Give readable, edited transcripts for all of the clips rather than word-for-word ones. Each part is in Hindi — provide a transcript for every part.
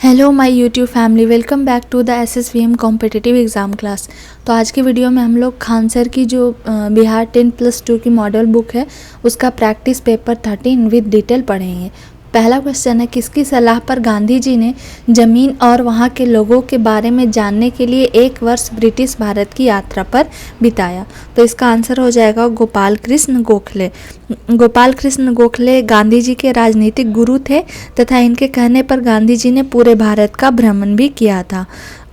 Hello my YouTube family, welcome back to the SSVM competitive exam class. तो आज की वीडियो में हम लोग खान सर की जो बिहार 10+2 की मॉडल बुक है उसका प्रैक्टिस पेपर 13 विद डिटेल पढ़ेंगे। पहला क्वेश्चन है, किसकी सलाह पर गांधी जी ने ज़मीन और वहाँ के लोगों के बारे में जानने के लिए 1 वर्ष ब्रिटिश भारत की यात्रा पर बिताया? तो इसका आंसर हो जाएगा गोपाल कृष्ण गोखले। गोपाल कृष्ण गोखले गांधी जी के राजनीतिक गुरु थे तथा इनके कहने पर गांधी जी ने पूरे भारत का भ्रमण भी किया था।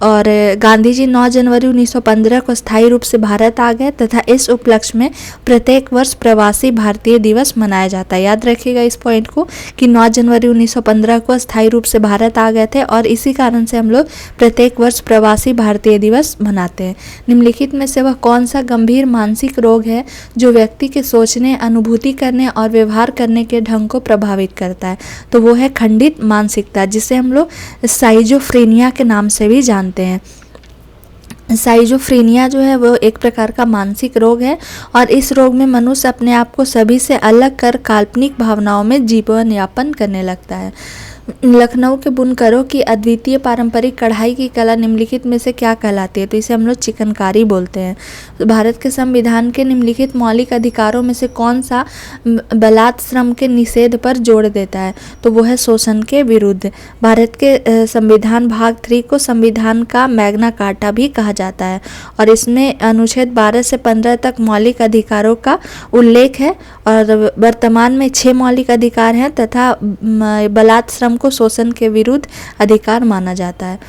और गांधी जी 9 जनवरी 1915 को स्थायी रूप से भारत आ गए तथा इस उपलक्ष्य में प्रत्येक वर्ष प्रवासी भारतीय दिवस मनाया जाता है। याद रखिएगा इस पॉइंट को कि 9 जनवरी 1915 को स्थायी रूप से भारत आ गए थे और इसी कारण से हम लोग प्रत्येक वर्ष प्रवासी भारतीय दिवस मनाते हैं। निम्नलिखित में से वह कौन सा गंभीर मानसिक रोग है जो व्यक्ति के सोचने, अनुभूति करने और व्यवहार करने के ढंग को प्रभावित करता है? तो वो है खंडित मानसिकता, जिसे हम लोग साइजोफ्रेनिया के नाम से भी जानते हैं। साइजोफ्रेनिया जो है वो एक प्रकार का मानसिक रोग है और इस रोग में मनुष्य अपने आप को सभी से अलग कर काल्पनिक भावनाओं में जीवन यापन करने लगता है। लखनऊ के बुनकरों की अद्वितीय पारंपरिक कढ़ाई की कला निम्नलिखित में से क्या कहलाती है? तो इसे हम लोग चिकनकारी बोलते हैं। भारत के संविधान के निम्नलिखित मौलिक अधिकारों में से कौन सा बलात् श्रम के निषेध पर जोड़ देता है? तो वो है शोषण के विरुद्ध। भारत के संविधान भाग 3 को संविधान का मैग्ना कार्टा भी कहा जाता है और इसमें अनुच्छेद 12 से 15 तक मौलिक अधिकारों का उल्लेख है और वर्तमान में 6 मौलिक अधिकार हैं तथा बलात् श्रम को शोषण के विरुद्ध अधिकार माना जाता है।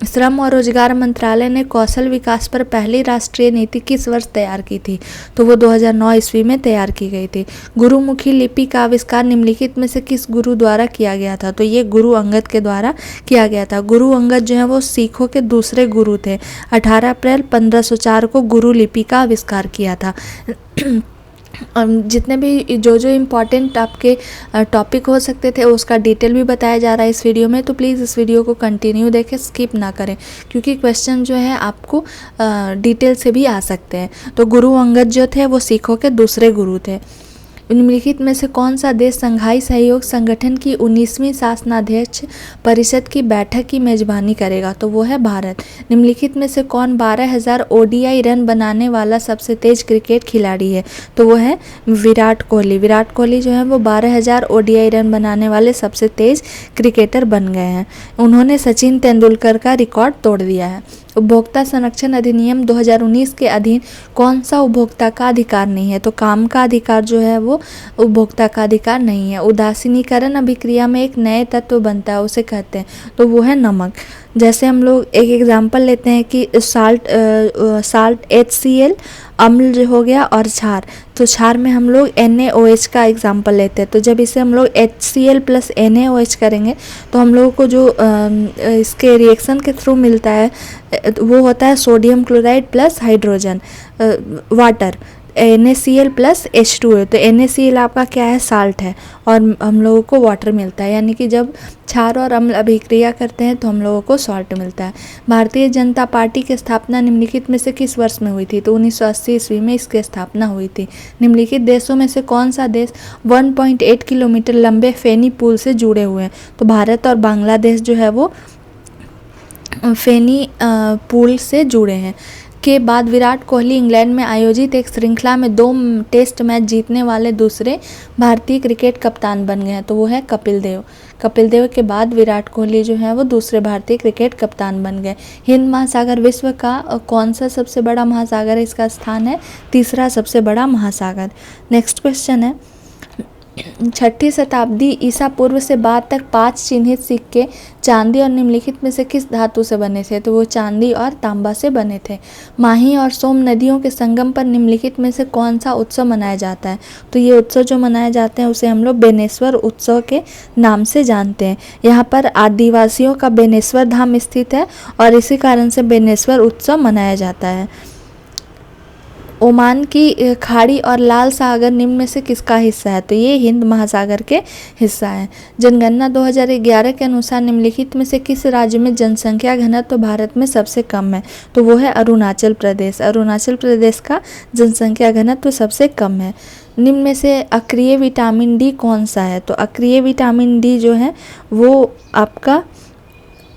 श्रम और रोजगार मंत्रालय ने कौशल विकास पर पहली राष्ट्रीय नीति किस वर्ष तैयार की थी? तो वो 2009 ईस्वी में तैयार की गई थी। गुरुमुखी लिपि का आविष्कार निम्नलिखित में से किस गुरु द्वारा किया गया था? तो ये गुरु अंगद के द्वारा किया गया था। गुरु अंगद जो है वो सिखों के दूसरे गुरु थे। 18 अप्रैल 1504 को गुरु लिपि का आविष्कार किया था। जितने भी जो इम्पॉर्टेंट आपके टॉपिक हो सकते थे उसका डिटेल भी बताया जा रहा है इस वीडियो में, तो प्लीज़ इस वीडियो को कंटिन्यू देखें, स्किप ना करें, क्योंकि क्वेश्चन जो है आपको डिटेल से भी आ सकते हैं। तो गुरु अंगद जो थे वो सिखों के दूसरे गुरु थे। निम्नलिखित में से कौन सा देश संघाई सहयोग संगठन की 19वीं शासनाध्यक्ष परिषद की बैठक की मेजबानी करेगा? तो वो है भारत। निम्नलिखित में से कौन 12,000 ODI रन बनाने वाला सबसे तेज क्रिकेट खिलाड़ी है? तो वो है विराट कोहली। विराट कोहली जो है वो 12,000 ODI रन बनाने वाले सबसे तेज क्रिकेटर बन गए हैं। उन्होंने सचिन तेंदुलकर का रिकॉर्ड तोड़ दिया है। उपभोक्ता संरक्षण अधिनियम 2019 के अधीन कौन सा उपभोक्ता का अधिकार नहीं है? तो काम का अधिकार जो है वो उपभोक्ता का अधिकार नहीं है। उदासीनीकरण अभिक्रिया में एक नए तत्व बनता है, उसे कहते हैं, तो वो है नमक। जैसे हम लोग एक एग्जांपल लेते हैं कि साल्ट HCl अम्ल जो हो गया और क्षार, तो क्षार में हम लोग NaOH का एग्जांपल लेते हैं। तो जब इसे हम लोग HCl + NaOH करेंगे तो हम लोगों को जो इसके रिएक्शन के थ्रू मिलता है वो होता है sodium chloride + hydrogen water, NaCl + H2O। तो NaCl आपका क्या है? साल्ट है और हम लोगों को वाटर मिलता है, यानी कि जब क्षार और अम्ल अभिक्रिया करते हैं तो हम लोगों को सॉल्ट मिलता है। भारतीय जनता पार्टी की स्थापना निम्नलिखित में से किस वर्ष में हुई थी? तो 1980 ईस्वी में इसकी स्थापना हुई थी। निम्नलिखित देशों में से कौन सा देश 1.8 किलोमीटर लंबे फेनी पुल से जुड़े हुए हैं? तो भारत और बांग्लादेश जो है वो फेनी पुल से जुड़े हैं। के बाद विराट कोहली इंग्लैंड में आयोजित एक श्रृंखला में 2 टेस्ट मैच जीतने वाले दूसरे भारतीय क्रिकेट कप्तान बन गए हैं। तो वो है कपिल देव। कपिल देव के बाद विराट कोहली जो है वो दूसरे भारतीय क्रिकेट कप्तान बन गए। हिंद महासागर विश्व का कौन सा सबसे बड़ा महासागर है? इसका स्थान है तीसरा सबसे बड़ा महासागर। नेक्स्ट क्वेश्चन है, 6ठी शताब्दी ईसा पूर्व से बाद तक 5 चिन्हित सिक्के चांदी और निम्नलिखित में से किस धातु से बने थे? तो वो चांदी और तांबा से बने थे। माही और सोम नदियों के संगम पर निम्नलिखित में से कौन सा उत्सव मनाया जाता है? तो ये उत्सव जो मनाए जाते हैं उसे हम लोग बेनेश्वर उत्सव के नाम से जानते हैं। यहाँ पर आदिवासियों का बेनेश्वर धाम स्थित है और इसी कारण से बेनेश्वर उत्सव मनाया जाता है। ओमान की खाड़ी और लाल सागर निम्न में से किसका हिस्सा है? तो ये हिंद महासागर के हिस्सा है। जनगणना 2011 के अनुसार निम्नलिखित में से किस राज्य में जनसंख्या घनत्व तो भारत में सबसे कम है? तो वो है अरुणाचल प्रदेश। अरुणाचल प्रदेश का जनसंख्या घनत्व तो सबसे कम है। निम्न में से अक्रिय विटामिन डी कौन सा है? तो अक्रिय विटामिन डी जो है वो आपका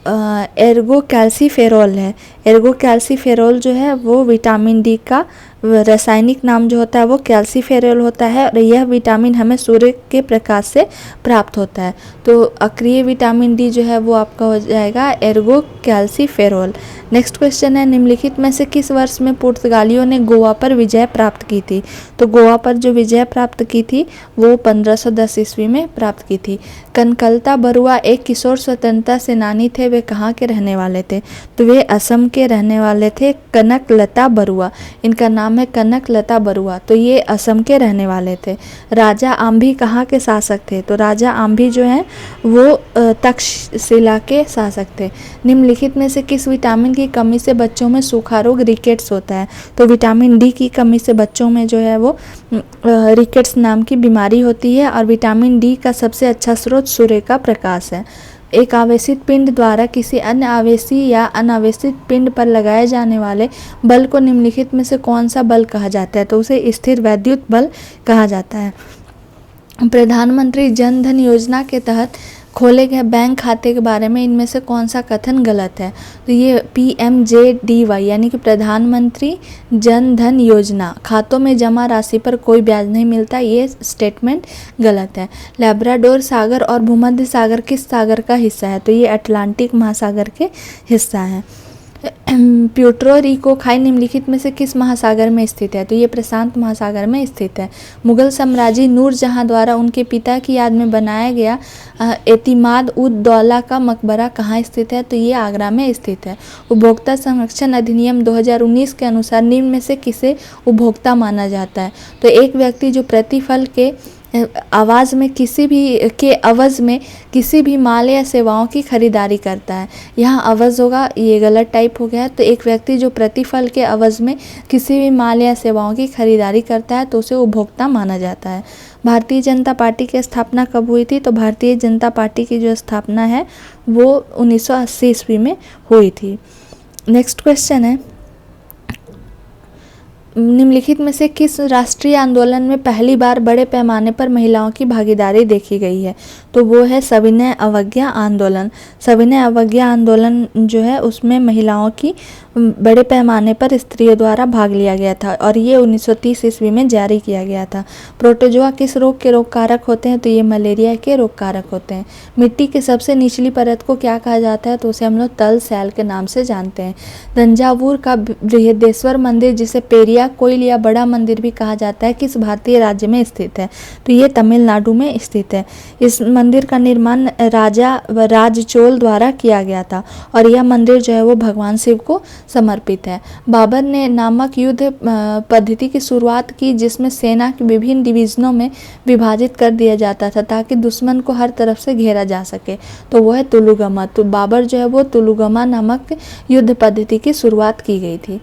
एर्गो कैल्सीफेरोल है। एर्गो कैल्सीफेरोल जो है वो विटामिन डी का रासायनिक नाम जो होता है वो कैल्सीफेरोल होता है और यह विटामिन हमें सूर्य के प्रकाश से प्राप्त होता है। तो अक्रिय विटामिन डी जो है वो आपका हो जाएगा एर्गो कैल्सीफेरोल। नेक्स्ट क्वेश्चन है, निम्नलिखित में से किस वर्ष में पुर्तगालियों ने गोवा पर विजय प्राप्त की थी? तो गोवा पर जो विजय प्राप्त की थी वो 1510 ईस्वी में प्राप्त की थी। कनकलता बरुआ एक किशोर स्वतंत्रता सेनानी थे, वे कहाँ के रहने वाले थे? तो वे असम के रहने वाले थे। कनकलता बरुआ, इनका नाम है कनकलता बरुआ, तो ये असम के रहने वाले थे। राजा आम्भी कहाँ के शासक थे? तो राजा आम्भी जो हैं वो तक्षशिला के शासक थे। निम्नलिखित में से किस विटामिन की कमी से बच्चों में सूखा रोग रिकेट्स होता है? तो विटामिन डी की कमी से बच्चों में जो है वो रिकेट्स नाम की बीमारी होती है और विटामिन डी का सबसे अच्छा स्रोत सूर्य का प्रकाश है। एक आवेशित पिंड द्वारा किसी अन्य आवेशी या अनावेशित पिंड पर लगाए जाने वाले बल को निम्नलिखित में से कौन सा बल कहा जाता है? तो उसे स्थिर वैद्युत बल कहा जाता है। प्रधानमंत्री जन धन योजना के तहत खोले गए बैंक खाते के बारे में इनमें से कौन सा कथन गलत है? तो ये PMJDY यानी कि प्रधानमंत्री जन धन योजना, खातों में जमा राशि पर कोई ब्याज नहीं मिलता, ये स्टेटमेंट गलत है। लैब्राडोर सागर और भूमध्य सागर किस सागर का हिस्सा है? तो ये अटलांटिक महासागर के हिस्सा है। प्यूर्टो रिको खाई निम्नलिखित में से किस महासागर में स्थित है? तो ये प्रशांत महासागर में स्थित है। मुगल साम्राज्य नूरजहां द्वारा उनके पिता की याद में बनाया गया एतिमाद उद दौला का मकबरा कहाँ स्थित है? तो ये आगरा में स्थित है। उपभोक्ता संरक्षण अधिनियम 2019 के अनुसार निम्न में से किसे उपभोक्ता माना जाता है? तो एक व्यक्ति जो प्रतिफल के आवाज़ में अवज़ में किसी भी माल या सेवाओं की खरीदारी करता है। यहाँ अवज़ होगा, ये गलत टाइप हो गया है। तो एक व्यक्ति जो प्रतिफल के अवज़ में किसी भी माल या सेवाओं की खरीदारी करता है तो उसे उपभोक्ता माना जाता है। भारतीय जनता पार्टी की स्थापना कब हुई थी? तो भारतीय जनता पार्टी की जो स्थापना है वो 1980 ईस्वी में हुई थी। नेक्स्ट क्वेश्चन है, निम्नलिखित में से किस राष्ट्रीय आंदोलन में पहली बार बड़े पैमाने पर महिलाओं की भागीदारी देखी गई है? तो वो है सविनय अवज्ञा आंदोलन। सविनय अवज्ञा आंदोलन जो है उसमें महिलाओं की बड़े पैमाने पर स्त्रियों द्वारा भाग लिया गया था और ये 1930 ईस्वी में जारी किया गया था। प्रोटोजोआ किस रोग के रोग कारक होते हैं? तो ये मलेरिया के रोग कारक होते हैं। मिट्टी की सबसे निचली परत को क्या कहा जाता है? तो उसे हम लोग तल सैल के नाम से जानते हैं। तंजावुर का बृहदेश्वर मंदिर, जिसे पेरिया कोइल या बड़ा मंदिर भी कहा जाता है, किस भारतीय राज्य में स्थित है? तो ये तमिलनाडु में स्थित है। इस मंदिर का निर्माण राजा राजचोल द्वारा किया गया था और यह मंदिर जो है वो भगवान शिव को समर्पित है। बाबर ने नामक युद्ध पद्धति की शुरुआत की जिसमें सेना के विभिन्न डिवीजनों में विभाजित कर दिया जाता था ताकि दुश्मन को हर तरफ से घेरा जा सके। तो वो है तुलुगमा। तो बाबर जो है वो तुलुगमा नामक युद्ध पद्धति की शुरुआत की गई थी।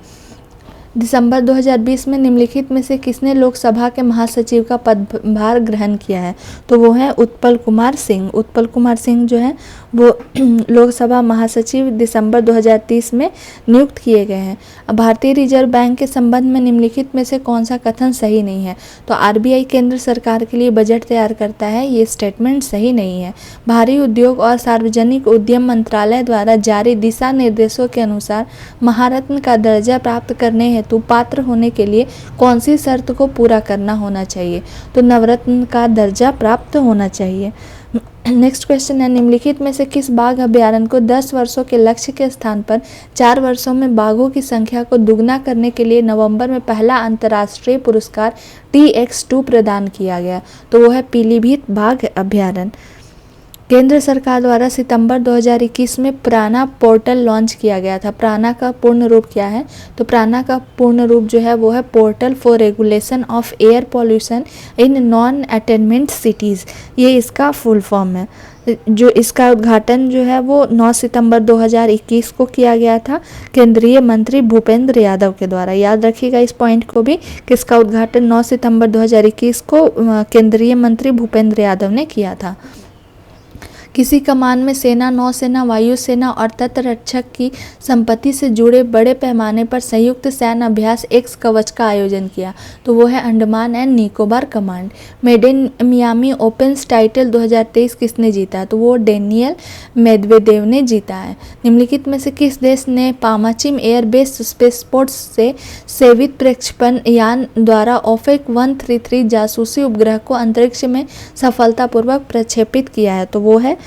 दिसंबर 2020 में निम्नलिखित में से किसने लोकसभा के महासचिव का पदभार ग्रहण किया है? तो वो है उत्पल कुमार सिंह। उत्पल कुमार सिंह जो है वो लोकसभा महासचिव दिसंबर 2030 में नियुक्त किए गए हैं। भारतीय रिजर्व बैंक के संबंध में निम्नलिखित में से कौन सा कथन सही नहीं है? तो RBI केंद्र सरकार के लिए बजट तैयार करता है, ये स्टेटमेंट सही नहीं है। भारी उद्योग और सार्वजनिक उद्यम मंत्रालय द्वारा जारी दिशा निर्देशों के अनुसार महारत्न का दर्जा प्राप्त करने हेतु पात्र होने के लिए कौन सी शर्त को पूरा करना होना चाहिए? तो नवरत्न का दर्जा प्राप्त होना चाहिए। नेक्स्ट क्वेश्चन है, निम्नलिखित में से किस बाघ अभ्यारण्य को 10 वर्षों के लक्ष्य के स्थान पर 4 वर्षों में बाघों की संख्या को दुगना करने के लिए नवंबर में पहला अंतर्राष्ट्रीय पुरस्कार TX2 प्रदान किया गया? तो वो है पीलीभीत बाघ अभ्यारण्य। केंद्र सरकार द्वारा सितंबर 2021 में प्राणा पोर्टल लॉन्च किया गया था। प्राणा का पूर्ण रूप क्या है? तो प्राणा का पूर्ण रूप जो है वो है portal for regulation of air pollution in non attainment cities, ये इसका फुल फॉर्म है। जो इसका उद्घाटन जो है वो 9 सितंबर 2021 को किया गया था केंद्रीय मंत्री भूपेंद्र यादव के द्वारा। याद रखिएगा इस पॉइंट को भी, किसका उद्घाटन 9 सितंबर 2021 को केंद्रीय मंत्री भूपेंद्र यादव ने किया था। किसी कमान में सेना, नौसेना, वायुसेना और तटरक्षक की संपत्ति से जुड़े बड़े पैमाने पर संयुक्त सैन्य अभ्यास एक्स कवच का आयोजन किया, तो वो है Andaman and Nicobar command. Made in Miami opens title 2023 किसने जीता, तो वो डेनियल मेदवेदेव ने जीता है। निम्नलिखित में से किस देश ने पामाचिम एयरबेस स्पेसपोर्ट्स से सेवित प्रक्षेपण यान द्वारा ओफेक 133 जासूसी उपग्रह को अंतरिक्ष में सफलतापूर्वक प्रक्षेपित किया है, तो वो है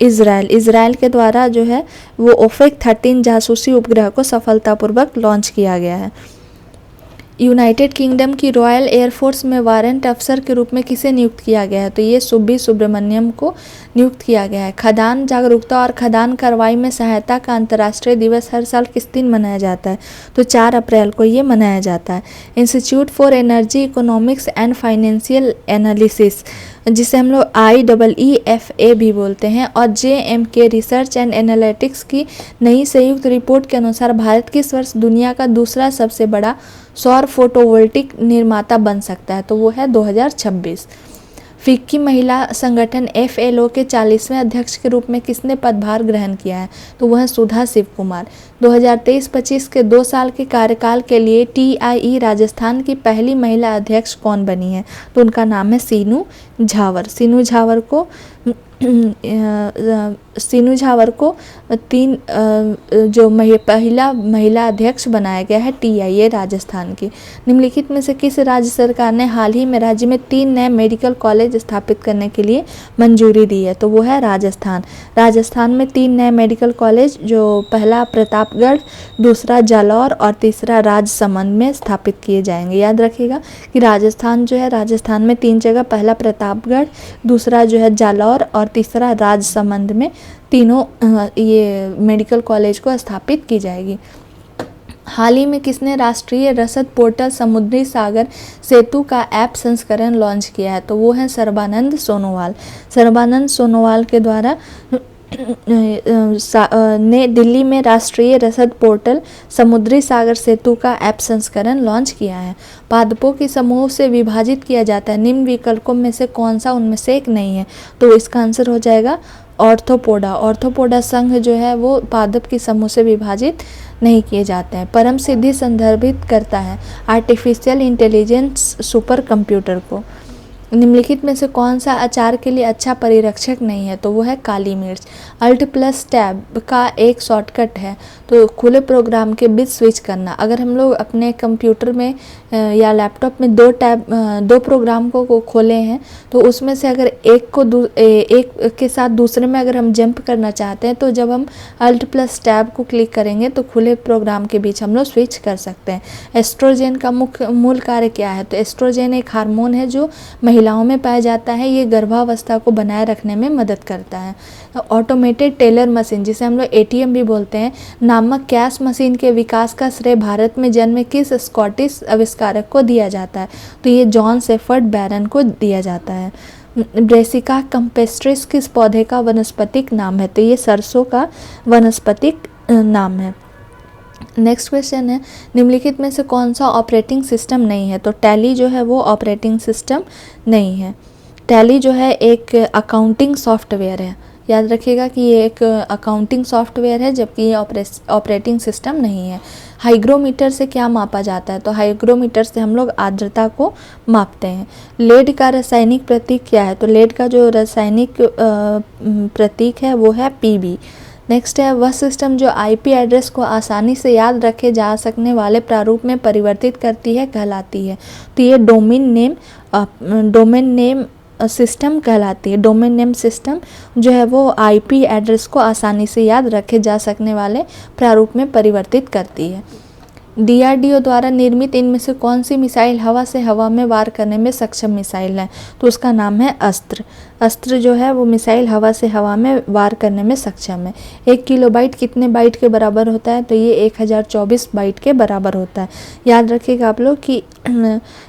इजराइल के द्वारा जो है वो ओफेक 13 जासूसी उपग्रह को सफलतापूर्वक लॉन्च किया गया है। यूनाइटेड किंगडम की रॉयल एयरफोर्स में वारंट अफसर के रूप में किसे नियुक्त किया गया है, तो ये सुब्बी सुब्रमण्यम को नियुक्त किया गया है। खदान जागरूकता और खदान कार्रवाई में सहायता का अंतर्राष्ट्रीय दिवस हर साल किस दिन मनाया जाता है, तो 4 अप्रैल को ये मनाया जाता है। Institute for energy economics and financial analysis, जिसे हम लोग IEEFA भी बोलते हैं, और JMK रिसर्च एंड एनालिटिक्स की नई संयुक्त रिपोर्ट के अनुसार भारत किस वर्ष दुनिया का दूसरा सबसे बड़ा सौर फोटोवोल्टिक निर्माता बन सकता है, तो वो है 2026। फिक्की महिला संगठन FLO के 40वें अध्यक्ष के रूप में किसने पदभार ग्रहण किया है, तो वह सुधा शिव कुमार। 2023-25 के 2 साल के कार्यकाल के लिए TIE राजस्थान की पहली महिला अध्यक्ष कौन बनी है, तो उनका नाम है सीनू झावर। सीनू झावर को पहला महिला अध्यक्ष बनाया गया है TIA राजस्थान की। निम्नलिखित में से किस राज्य सरकार ने हाल ही में राज्य में 3 नए मेडिकल कॉलेज स्थापित करने के लिए मंजूरी दी है, तो वो है राजस्थान। राजस्थान में 3 नए मेडिकल कॉलेज, जो पहला प्रतापगढ़, दूसरा जालौर और तीसरा राजसमंद में स्थापित किए जाएंगे। याद रखिएगा कि राजस्थान जो है, राजस्थान में 3 जगह, पहला प्रतापगढ़, दूसरा जो है जालौर और तीसरा राजसमंद में तीनों ये मेडिकल कॉलेज को स्थापित की जाएगी। हाल ही में किसने राष्ट्रीय रसद पोर्टल समुद्री सागर सेतु का ऐप संस्करण लॉन्च किया है, तो वो है सर्बानंद सोनोवाल। सर्बानंद सोनोवाल के द्वारा ने दिल्ली में राष्ट्रीय रसद पोर्टल समुद्री सागर सेतु का ऐप संस्करण लॉन्च किया है। पादपों के समूह से विभाजित किया जाता है, निम्न विकल्पों में से कौन सा उनमें से एक नहीं है, तो इसका आंसर हो जाएगा ऑर्थोपोडा। ऑर्थोपोडा संघ जो है वो पादप के समूह से विभाजित नहीं किए जाते हैं। परम सिद्धि संदर्भित करता है आर्टिफिशियल इंटेलिजेंस सुपर कंप्यूटर को। निम्नलिखित में से कौन सा अचार के लिए अच्छा परिरक्षक नहीं है, तो वो है काली मिर्च। Alt+Tab का एक शॉर्टकट है, तो खुले प्रोग्राम के बीच स्विच करना। अगर हम लोग अपने कंप्यूटर में या लैपटॉप में 2 प्रोग्राम को खोले हैं, तो उसमें से अगर एक के साथ दूसरे में अगर हम जंप करना चाहते हैं, तो जब हम Alt+Tab को क्लिक करेंगे तो खुले प्रोग्राम के बीच हम लोग स्विच कर सकते हैं। एस्ट्रोजन का मूल कार्य क्या है, तो एस्ट्रोजन एक हार्मोन है जो महिलाओं में पाया जाता है। ये गर्भावस्था को बनाए रखने में मदद करता है। ऑटोमेटेड टेलर मशीन, जिसे हम लोग ATM भी बोलते हैं, नामक कैश मशीन के विकास का श्रेय भारत में जन्मे किस स्कॉटिश आविष्कारक को दिया जाता है, तो ये जॉन शेफर्ड बैरन को दिया जाता है। ब्रेसिका कैम्पेस्ट्रिस किस पौधे का वनस्पतिक नाम है, तो ये सरसों का वनस्पतिक नाम है। नेक्स्ट क्वेश्चन है, निम्नलिखित में से कौन सा ऑपरेटिंग सिस्टम नहीं है, तो टैली जो है वो ऑपरेटिंग सिस्टम नहीं है। टैली जो है एक अकाउंटिंग सॉफ्टवेयर है। याद रखिएगा कि ये एक अकाउंटिंग सॉफ्टवेयर है, जबकि ये ऑपरेटिंग सिस्टम नहीं है। हाइग्रोमीटर से क्या मापा जाता है, तो हाइग्रोमीटर से हम लोग आर्द्रता को मापते हैं। लेड का रासायनिक प्रतीक क्या है, तो लेड का जो रासायनिक प्रतीक है वो है Pb। नेक्स्ट है, वह सिस्टम जो IP एड्रेस को आसानी से याद रखे जा सकने वाले प्रारूप में परिवर्तित करती है कहलाती है, तो ये डोमेन नेम सिस्टम कहलाती है। डोमेन नेम सिस्टम जो है वो IP एड्रेस को आसानी से याद रखे जा सकने वाले प्रारूप में परिवर्तित करती है। DRDO द्वारा निर्मित इनमें से कौन सी मिसाइल हवा से हवा में वार करने में सक्षम मिसाइल है, तो उसका नाम है अस्त्र। अस्त्र जो है वो मिसाइल हवा से हवा में वार करने में सक्षम है। 1 किलोबाइट कितने बाइट के बराबर होता है, तो ये 1024 बाइट के बराबर होता है। याद रखिएगा आप लोग कि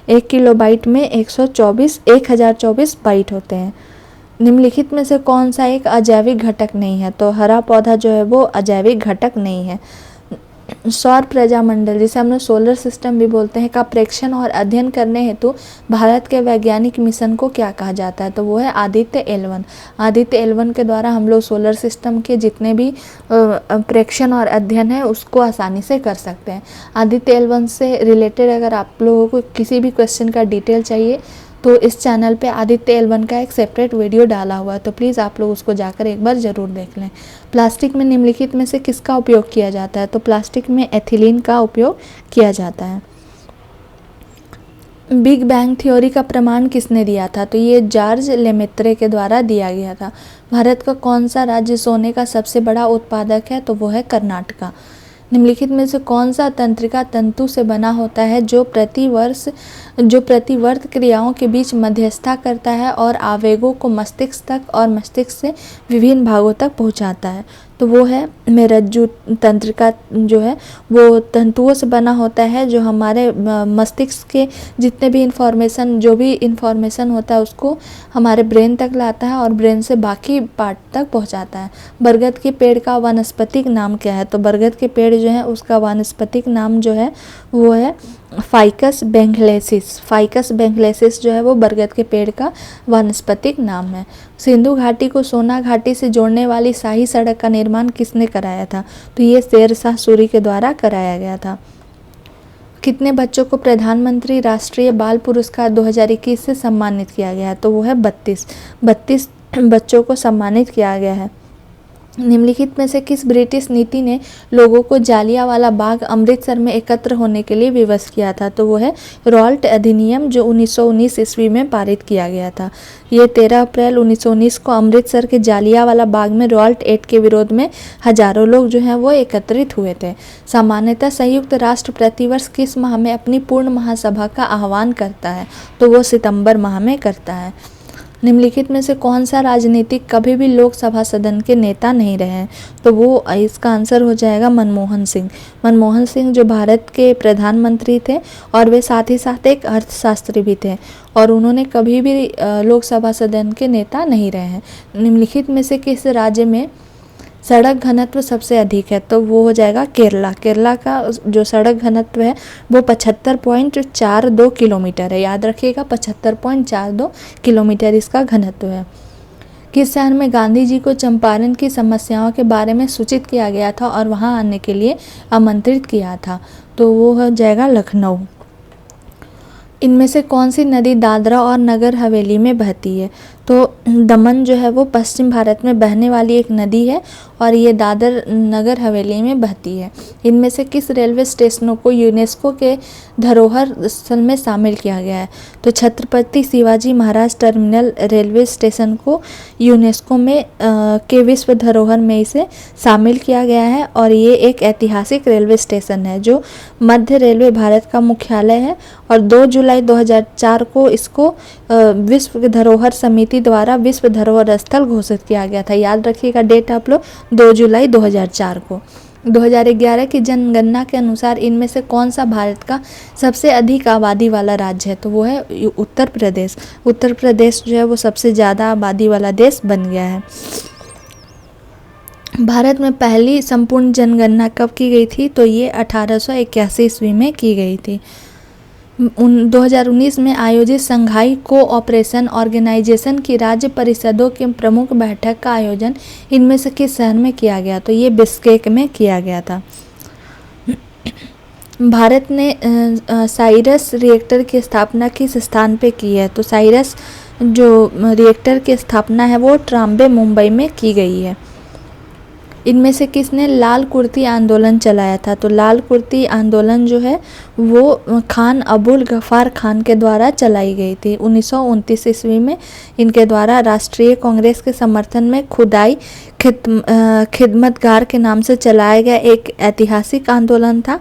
1 किलोबाइट में 1024 बाइट होते हैं। निम्नलिखित में से कौन सा एक अजैविक घटक नहीं है, तो हरा पौधा जो है वो अजैविक घटक नहीं है। सौर प्रजामंडल, जिसे हम लोग सोलर सिस्टम भी बोलते हैं, का प्रेक्षण और अध्ययन करने हेतु भारत के वैज्ञानिक मिशन को क्या कहा जाता है? तो वो है आदित्य L1। आदित्य L1 के द्वारा हम लोग सोलर सिस्टम के जितने भी प्रेक्षण और अध्ययन है उसको आसानी से कर सकते हैं। आदित्य L1 से रिलेटेड अगर आप लोगों को किसी भी क्वेश्चन का डिटेल चाहिए तो इस चैनल पे आदित्य L1 का एक सेपरेट वीडियो डाला हुआ है, तो प्लीज़ आप लोग उसको जाकर एक बार ज़रूर देख लें। प्लास्टिक में निम्नलिखित में से किसका उपयोग किया जाता है? तो प्लास्टिक में एथिलीन का उपयोग किया जाता है। बिग बैंग थ्योरी का प्रमाण किसने दिया था? तो ये जॉर्ज लेमेत्रे के द्वारा दिया गया था। भारत का कौन सा राज्य सोने का सबसे बड़ा उत्पादक है? तो वो है कर्नाटका। निम्नलिखित में से कौन सा तंत्रिका तंतु से बना होता है जो प्रतिवर्त क्रियाओं के बीच मध्यस्थता करता है और आवेगों को मस्तिष्क तक और मस्तिष्क से विभिन्न भागों तक पहुंचाता है? तो वो है मेरुरज्जु तंत्रिका, जो है वो तंतुओं से बना होता है जो हमारे मस्तिष्क के जितने भी जो भी इंफॉर्मेशन होता है उसको हमारे ब्रेन तक लाता है और ब्रेन से बाकी पार्ट तक पहुंचाता है। बरगद के पेड़ का वानस्पतिक नाम क्या है? तो बरगद के पेड़ जो है उसका वानस्पतिक नाम जो है वो है फाइकस बेंगलेसिस। फाइकस बेंगलेसिस जो है वो बरगद के पेड़ का वानस्पतिक नाम है। सिंधु घाटी को सोना घाटी से जोड़ने वाली शाही सड़क का निर्माण किसने कराया था? तो ये शेर शाह सूरी के द्वारा कराया गया था। कितने बच्चों को प्रधानमंत्री राष्ट्रीय बाल पुरस्कार 2021 से सम्मानित किया गया है? तो वो है 32 बच्चों को सम्मानित किया गया है। निम्नलिखित में से किस ब्रिटिश नीति ने लोगों को जालियांवाला बाग अमृतसर में एकत्र होने के लिए विवश किया था? तो वो है रॉल्ट अधिनियम, जो 1919 ईस्वी में पारित किया गया था। ये 13 अप्रैल 1919 को अमृतसर के जालियांवाला बाग में रॉल्ट एक्ट के विरोध में हजारों लोग जो हैं वो एकत्रित हुए थे। सामान्यतः संयुक्त राष्ट्र प्रतिवर्ष किस माह में अपनी पूर्ण महासभा का आह्वान करता है? तो वो सितंबर माह में करता है। निम्नलिखित में से कौन सा राजनीतिक कभी भी लोकसभा सदन के नेता नहीं रहे हैं? तो वो इसका आंसर हो जाएगा मनमोहन सिंह। मनमोहन सिंह जो भारत के प्रधानमंत्री थे और वे साथ ही साथ एक अर्थशास्त्री भी थे और उन्होंने कभी भी लोकसभा सदन के नेता नहीं रहे हैं। निम्नलिखित में से किस राज्य में सड़क घनत्व सबसे अधिक है? तो वो हो जाएगा केरला। केरला का जो सड़क घनत्व है वो 75.42 किलोमीटर है। याद रखिएगा 75.42 किलोमीटर इसका घनत्व है। किस शहर में गांधी जी को चंपारण की समस्याओं के बारे में सूचित किया गया था और वहां आने के लिए आमंत्रित किया था? तो वो हो जाएगा लखनऊ। इनमें से कौन सी नदी दादरा और नगर हवेली में बहती है? तो दमन जो है वो पश्चिम भारत में बहने वाली एक नदी है और ये दादर नगर हवेली में बहती है। इनमें से किस रेलवे स्टेशनों को यूनेस्को के धरोहर स्थल में शामिल किया गया है? तो Chhatrapati Shivaji Maharaj terminal railway station को यूनेस्को में के विश्व धरोहर में इसे शामिल किया गया है और ये एक ऐतिहासिक रेलवे स्टेशन है जो मध्य रेलवे भारत का मुख्यालय है और 2 जुलाई 2004 को इसको विश्व धरोहर समिति द्वारा विश्व धरोहर स्थल घोषित किया गया था। याद रखिएगा डेट आप लोग 2 जुलाई 2004 को। 2011 की जनगणना के अनुसार इनमें से कौन सा भारत का सबसे अधिक आबादी वाला राज्य है? तो वो है उत्तर प्रदेश। उत्तर प्रदेश जो है वो सबसे ज़्यादा आबादी वाला देश बन गया है। भारत में पहली संपूर्ण जनगणना कब की गई थी? तो ये 1881 ईस्वी में की गई थी। 2019 में आयोजित संघाई कोऑपरेशन ऑर्गेनाइजेशन की राज्य परिषदों के प्रमुख बैठक का आयोजन इनमें से किस शहर में किया गया? तो ये बिश्केक में किया गया था। भारत ने साइरस रिएक्टर की स्थापना किस स्थान पे की है? तो साइरस जो रिएक्टर की स्थापना है वो ट्राम्बे मुंबई में की गई है। इनमें से किसने लाल कुर्ती आंदोलन चलाया था? तो लाल कुर्ती आंदोलन जो है वो खान अबुल गफ़ार खान के द्वारा चलाई गई थी। 1929 ईस्वी में इनके द्वारा राष्ट्रीय कांग्रेस के समर्थन में खुदाई खिदमतगार के नाम से चलाया गया एक ऐतिहासिक आंदोलन था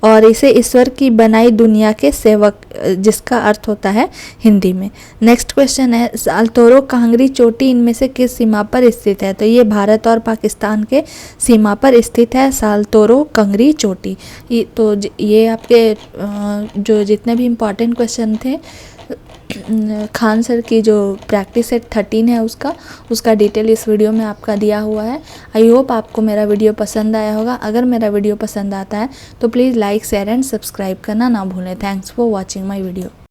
और इसे ईश्वर की बनाई दुनिया के सेवक, जिसका अर्थ होता है हिंदी में। नेक्स्ट क्वेश्चन है सालतोरो कांगरी चोटी इनमें से किस सीमा पर स्थित है? तो ये भारत और पाकिस्तान के सीमा पर स्थित है सालतोरो कांगरी चोटी। तो ये आपके जो जितने भी इम्पोर्टेंट क्वेश्चन थे खान सर की जो प्रैक्टिस सेट 13 है उसका डिटेल इस वीडियो में आपका दिया हुआ है। आई होप आपको मेरा वीडियो पसंद आया होगा। अगर मेरा वीडियो पसंद आता है तो please like share and subscribe करना ना भूलें। Thanks for watching my video.